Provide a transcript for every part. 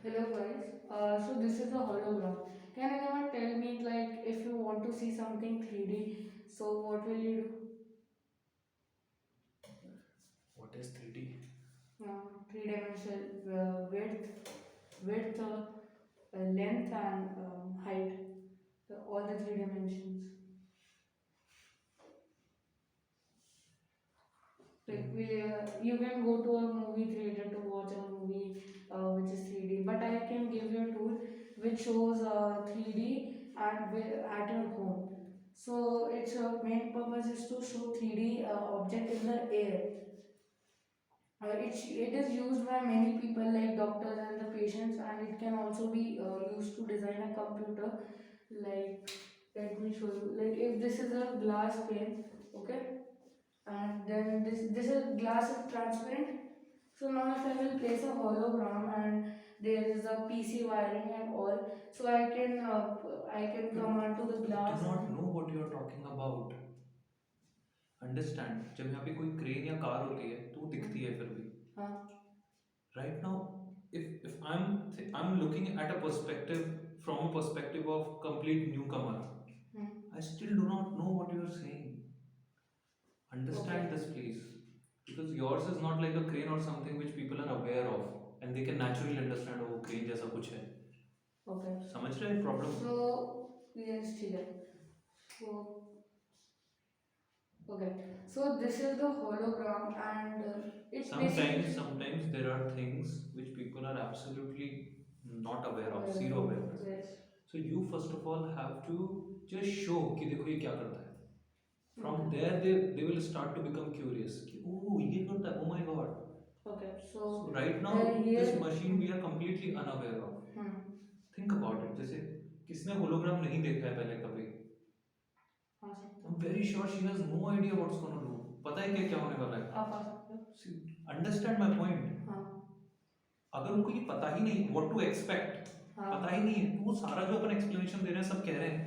Hello guys. So this is a hologram. Can anyone tell me like if you want to see something 3D, so what will you do? What is 3D? Three-dimensional width, length, and height. All the three dimensions. Like you can go to a movie theater to watch a movie which is 3D, but I can give you a tool which shows 3D at your home. So its main purpose is to show 3D object in the air. It is used by many people like doctors and the patients, and it can also be used to design a computer. Like, let me show you. Like, if this is a glass pane, okay, and then this is glass is transparent. So now if I will place a hologram and there is a PC wiring and all, so I can But come onto the I do glass not and know what you are talking about. Understand जब यहाँ पे कोई crane या car होती है तो वो दिखती है फिर भी हाँ right now if I'm looking at a perspective from a perspective of complete newcomer. I still do not know what you are saying. Understand okay this please, because yours is not like a crane or something which people are aware of and they can naturally understand वो crane जैसा कुछ है. okay समझ रहे हैं problem? so yes ठीक है so okay, so this is the hologram, and it's Sometimes, basically sometimes there are things which people are absolutely not aware of, zero awareness. yes. So you first of all have to just show कि देखो ये क्या करता है. From Okay. there they will start to become curious कि oh ये करता है, oh my god. Okay. So So right now this here. machine we are completely unaware of. Think about it. जैसे किसने hologram नहीं देखा है पहले कभी? आ सकते I'm हो very sure she has no idea what's gonna do. पता है क्या होने वाला है? आप आ सकते हो See, understand my point. हाँ अगर उनको ये पता ही नहीं what to expect, हाँ पता ही नहीं है तो वो सारा जो अपन explanation दे रहे हैं सब कह रहे हैं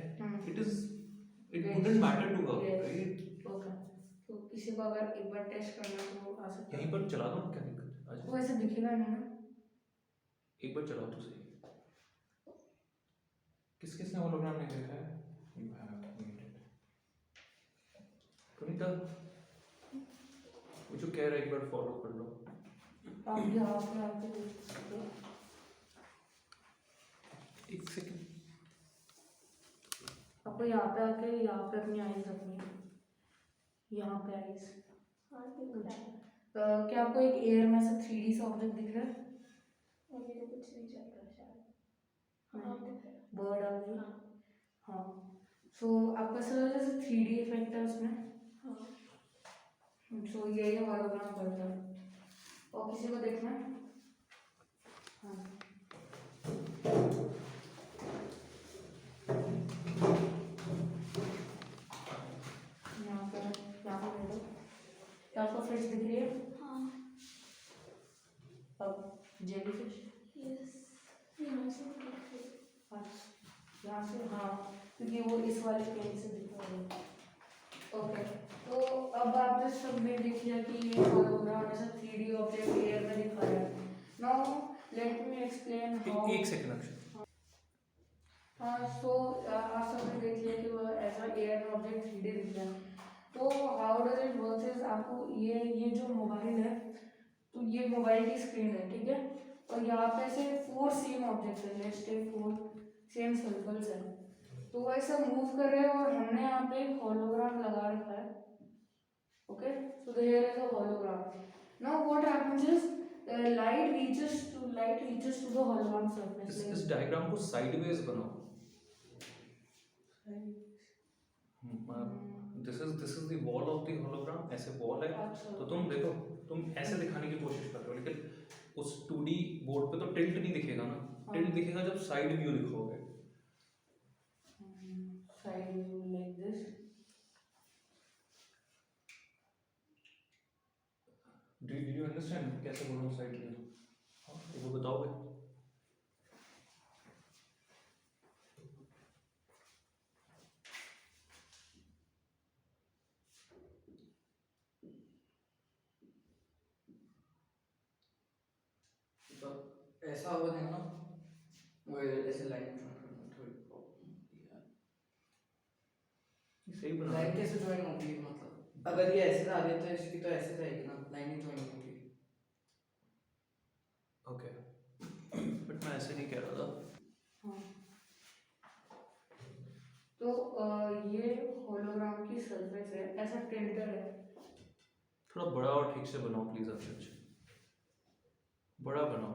it Yes. wouldn't matter to her, Yes. right? Okay. तो किसी को अगर एक बार टेस्ट करना है तो आ सकता यहीं है पर चला दो ना, क्या दिक्कत है? आ वो जाओ, ऐसे दिखेगा नहीं ना एक बार चलाओ तो सही. किस किसने hologram नहीं देखा है? You have made it. पुनीता, वो जो कह रहा है एक बार follow कर लो. आप यहाँ पे आके देख सकते हो एक सेकंड. आपको यहाँ पे आके यहाँ पे अपनी आईज रखनी है यहाँ पे आईज क्या आपको एक एयर में से 3D सा ऑब्जेक्ट दिख रहा है अभी तो कुछ नहीं चल रहा शायद हाँ दिख रहा है बर्ड आ गई हाँ हाँ सो आपको ऐसा लग रहा है जैसे 3D इफेक्ट है उसमें हाँ सो यही हॉलोग्राम करता है और किसी को देखना है हाँ यहाँ पे बैठो क्या आपको फिश दिख रही है हाँ अब जेली फिश यस यहाँ से यहाँ से हाँ क्योंकि वो इस वाले पेन से दिख रहा है ओके तो अब आपने सबने देख लिया कि ये हॉलोग्राम ऐसा 3D ऑब्जेक्ट एयर में दिखा रहा है now let me explain how एक सेकंड अक्षय. हाँ सो आप सबने देख लिया कि वो ऐसा एयर में ऑब्जेक्ट 3D दिख रहा है तो how does it work is आपको ये जो मोबाइल है तो ये मोबाइल की स्क्रीन है ठीक है और यहाँ पे से 4 सेम ऑब्जेक्ट है लेट्स टेक 4 सेम सर्कल्स है तो वो ऐसा मूव कर रहे हैं और हमने यहाँ पे एक हॉलोग्राम लगा रखा है okay so here is a hologram now what happens is light reaches to the hologram surface इस डायग्राम को साइडवेज बनाओ. This is the wall of the hologram. ऐसे वॉल है अच्छा। तो तुम देखो, तुम ऐसे दिखाने की कोशिश कर रहे हो लेकिन उस 2D बोर्ड पे तो टिल्ट नहीं दिखेगा ना. टिल्ट दिखेगा जब साइड व्यू दिखोगे. side view like this do you understand कैसे बोलूं साइड व्यू? हाँ वो बताओगे. तो ऐसा बनेगा ना वो ऐसे लाइन ड्रॉ करना थोड़ी प्रॉब्लम यार। सही बना लाइन कैसे ज्वाइन होगी मतलब अगर ये ऐसे आ रही है तो इसकी तो ऐसे जाएगी ना, लाइन ही ज्वाइन होगी। ओके, बट मैं ऐसे नहीं कह रहा था। हाँ, तो ये होलोग्राम की सरफेस है, ऐसा टिल्टर है। थोड़ा बड़ा और ठीक से बनाओ प्लीज अक्षय, बड़ा बनाओ।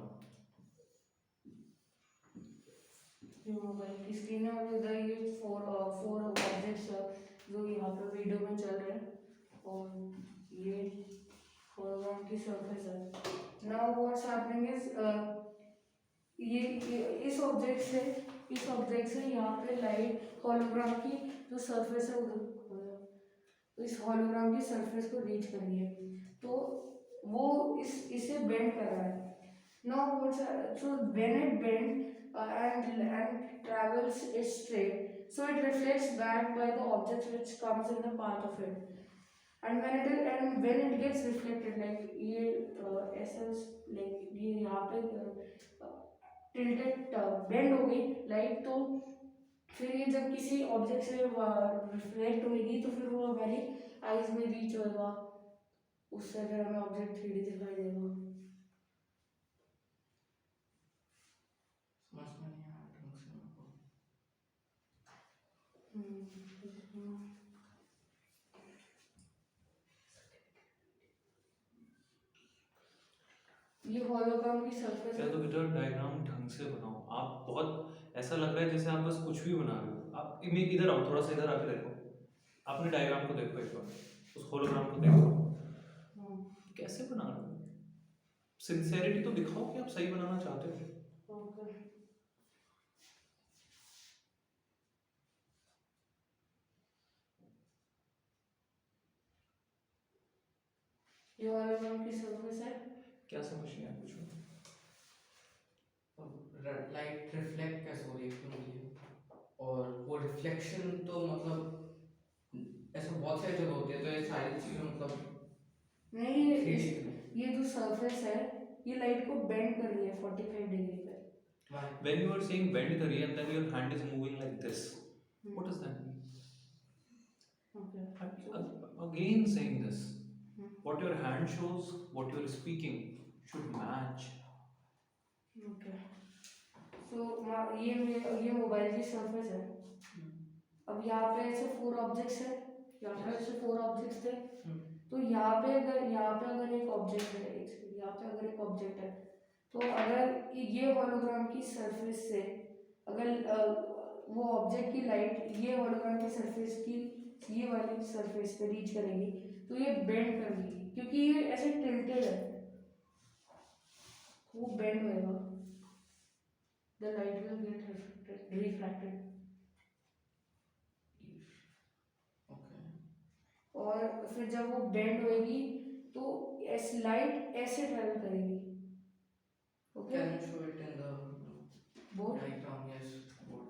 ये मोबाइल की स्क्रीन है और इधर ये फोर ऑब्जेक्ट्स जो यहाँ पे वीडियो में चल रहे हैं, और ये होलोग्राम की सरफेस है। नाउ व्हाट्स हैपनिंग इज ये इस ऑब्जेक्ट से यहाँ पे लाइट होलोग्राम की जो सरफेस है उधर तो इस होलोग्राम की सरफेस को रीच कर रही है, तो वो इसे बेंड कर रहा है। Now what's so when it bend and travels is straight, so it reflects back by the object which comes in the path of it. And when it gets reflected, like ये ऐसा like ये यहाँ पे tilted bend हो गई light, तो फिर ये जब किसी ऑब्जेक्ट से रिफ्लेक्ट होगी तो फिर वो हमारी आईज में रीच होगा, उससे फिर हमें ऑब्जेक्ट 3D दिखाई देगा। समझ में नहीं आया ढंग से मेरे को। ये होलोग्राम की सरफेस क्या तो बेटा डायग्राम ढंग से बनाओ। आप बहुत ऐसा लग रहा है जैसे आप बस कुछ भी बना रहे हो। आप इधर आओ, थोड़ा सा इधर आके देखो, अपने डायग्राम को देखो एक बार, उस होलोग्राम को देखो, कैसे बना रहे हो। सिंसेरिटी तो दिखाओ कि आप सही बनाना चाहते हो। ये होलोग्राम की सरफेस है। क्या समझ नहीं आया कुछ? लाइट रिफ्लेक्ट कैसे हो रही है मुझे, और वो रिफ्लेक्शन तो मतलब ऐसा बहुत सारी जगह होती है, तो ये सारी चीजें मतलब नहीं, 3D ये जो सरफेस है ये लाइट को बेंड कर रही है 45 डिग्री पे। When you are saying bend kariye and then your hand is moving like this, what does that mean? Okay. Again saying this, what your hand shows, what you are speaking should match. Okay. So ये mobile की surface है। अब यहाँ पे ऐसे 4 objects है, यहाँ पे ऐसे 4 ऑब्जेक्ट्स थे, तो यहाँ पे अगर एक ऑब्जेक्ट है, यहाँ पे अगर एक ऑब्जेक्ट है, तो अगर ये होलोग्राम की सरफेस से अगर वो ऑब्जेक्ट की लाइट ये होलोग्राम की सरफेस की ये वाली सरफेस पे रीच करेगी, तो ये बेंड कर देगी, क्योंकि ये ऐसे टिल्टेड है, वो बेंड होएगा, the light will get reflected. और फिर जब वो बेंड होएगी तो लाइट ऐसे ट्रेवल करेगी। Okay, Can you show it in the board diagram? Yes, board.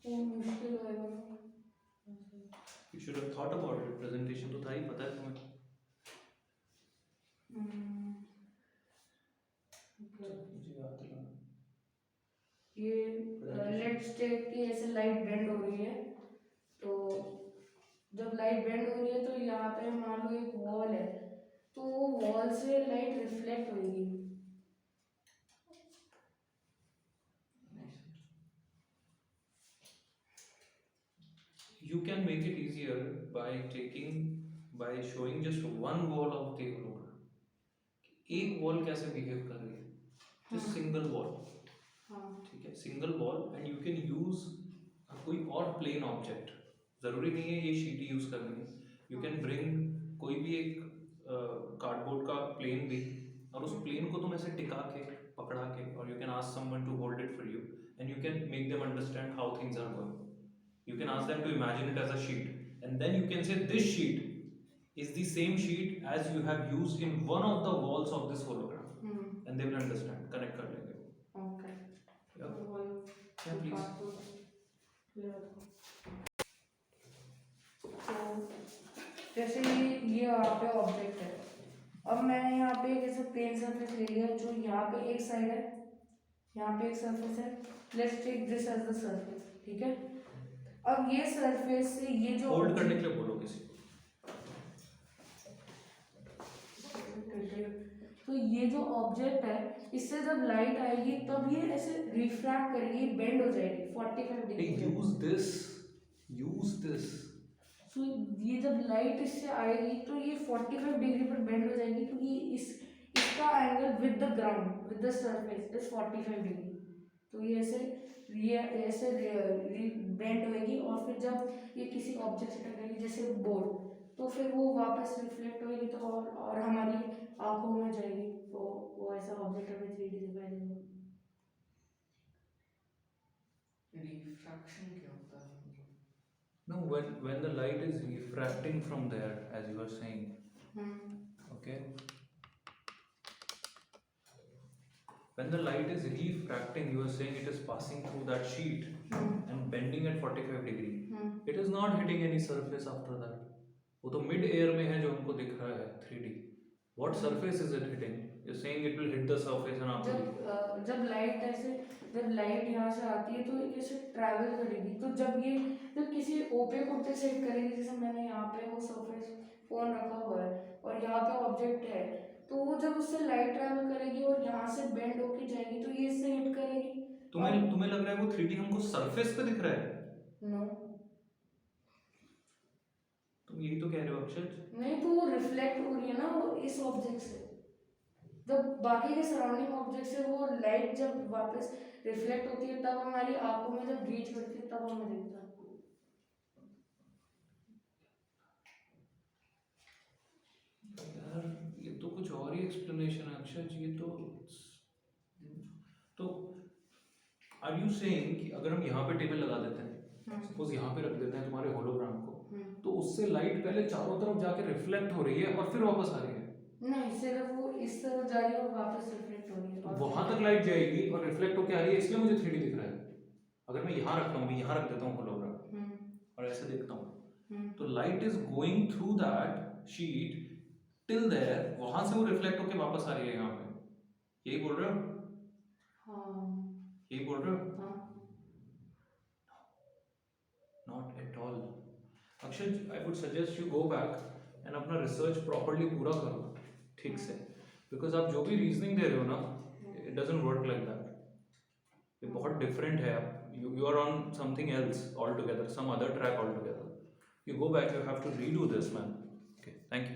वो मुश्किल होएगा ना। You should have thought about it. Presentation तो था ही, पता है तुम्हें। मुझे याद दिलाना। ये लेट्स टेक कि ऐसे लाइट बेंड हो रही है, तो जब लाइट बेंड हो रही है तो यहाँ पे मान लो एक वॉल है, तो वो वॉल से लाइट रिफ्लेक्ट होगी। You can make it easier by showing just one wall of the hologram. एक wall कैसे behave कर रही है? Just single wall. ठीक है, single wall, and you can use कोई और plain object. जरूरी नहीं है ये sheet यूज करनी है. You can bring कोई भी एक कार्डबोर्ड का प्लेन भी, और उस प्लेन को तुम ऐसे टिका के पकड़ा के, और you can ask someone to hold it for you, and you can make them understand how things are going. You can ask them to imagine it as a sheet, and then you can say this sheet is the same sheet as you have used in one of the walls of this hologram, and they will understand. Connect कर लेंगे. Okay. Yeah, please. तो जैसे ये यहाँ पे object है, अब मैंने यहाँ पे एक ऐसे प्लेन सरफेस ले लिया जो यहाँ पे एक साइड है यहाँ पे एक सरफेस है, let's take this as the surface, ठीक है। अब ये सरफेस से ये जो होल्ड करने के लिए बोलो किसी को। तो ये जो ऑब्जेक्ट है, इससे जब लाइट आएगी तब ये ऐसे रिफ्रैक्ट करेगी, बेंड हो जाएगी 45 डिग्री। Use this. सो ये जब लाइट इससे आएगी तो ये 45 डिग्री पर बेंड हो जाएगी, क्योंकि इसका angle with the ground, with the surface is 45 degree. तो ये ऐसे बेंड होएगी, और फिर जब ये किसी ऑब्जेक्ट से टकराएगी जैसे बोर्ड, तो फिर वो वापस रिफ्लेक्ट होएगी, तो और हमारी आंखों में जाएगी, तो वो ऐसा ऑब्जेक्ट हमें 3D दिखाई देगा। रिफ्रैक्शन क्या होता है? No, when the light is refracting from there, as you were saying, okay. When the light is refracting, you are saying it is passing through that sheet and bending at 45 degree. It is not hitting any surface after that. वो तो mid air में है जो हमको दिख रहा है 3D. What surface is it hitting? You're saying it will hit the surface and आपको जब लाइट यहाँ से आती है तो ऐसे ट्रैवल करेगी, तो जब किसी ओपेक ऑब्जेक्ट से हिट करेगी, जैसे मैंने यहाँ पे वो सरफेस फोन रखा हुआ है और यहाँ पे ऑब्जेक्ट है, तो वो जब उससे लाइट ट्रैवल करेगी और यहाँ से बेंड होके जाएगी, तो ये इससे हिट करेगी। तुम्हें लग रहा है वो 3D हमको सरफेस पे दिख रहा है? नो, तुम यही तो कह रहे हो अक्षय। नहीं, तो वो रिफ्लेक्ट हो रही है ना वो इस ऑब्जेक्ट से, जब बाकी के सराउंडिंग ऑब्जेक्ट से वो लाइट जब वापस रिफ्लेक्ट होती है, तब हमारी आंखों में जब रीच करती है तब हमें दिखता है। यार ये तो कुछ और ही एक्सप्लेनेशन है अक्षय जी। ये तो आर यू सेइंग कि अगर हम यहाँ पे टेबल लगा देते हैं, सपोज यहाँ पे रख देते हैं तुम्हारे होलोग्राम को, तो उससे लाइट पहले चारों तरफ जाके रिफ्लेक्ट हो रही है और फिर वापस आ रही है? नहीं, सिर्फ वो इस तरफ जा रही है और वापस रिफ्लेक्ट हो रही है। वहां तक लाइट जाएगी और रिफ्लेक्ट होके आ रही है, इसलिए मुझे 3D दिख रहा है। अगर मैं यहाँ रखता हूँ, यहाँ रख देता हूँ होलोग्राम और ऐसे देखता हूँ, तो light is going through that sheet till there, वहां से वो रिफ्लेक्ट होके वापस आ रही है यहाँ पे। यही बोल रहे हो? यही बोल रहे हो? Not at all. Akshay, I would suggest you go back and अपना रिसर्च प्रॉपरली पूरा करो ठीक से, बिकॉज आप जो भी रीजनिंग दे रहे हो ना, it doesn't work like that. ये बहुत डिफरेंट है। You are on something else all together, some other track all together. You go back, you have to redo this man. Okay, thank you.